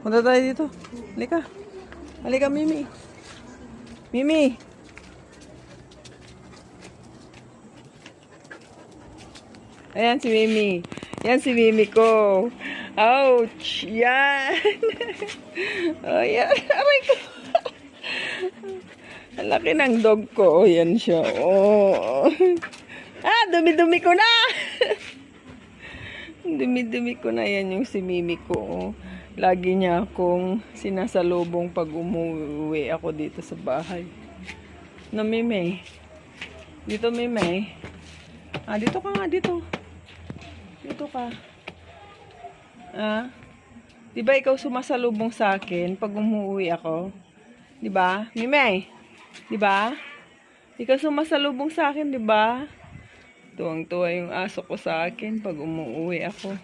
Punta tayo dito. Halika. Halika, Mimi. Mimi. Ayan si Mimi. Yan si Mimi ko. Ouch! Yan! Oh, yan. Aray ko. Ang laki ng dog ko. Oh, yan siya. Oh. Ah, dumi-dumi ko na! Dumi-dumi ko na yan yung si Mimi ko. Oh. Lagi niya akong sinasalubong pag umuwi ako dito sa bahay. No, Mimi? Dito, Mimi? Ah, dito ka nga, dito. Dito ka. Ah? Di ba ikaw sumasalubong sa akin pag umuwi ako? Di ba? Mimi? Di ba? Ikaw sumasalubong sa akin, di ba? Tuwang-tuwa yung aso ko sa akin pag umuwi ako.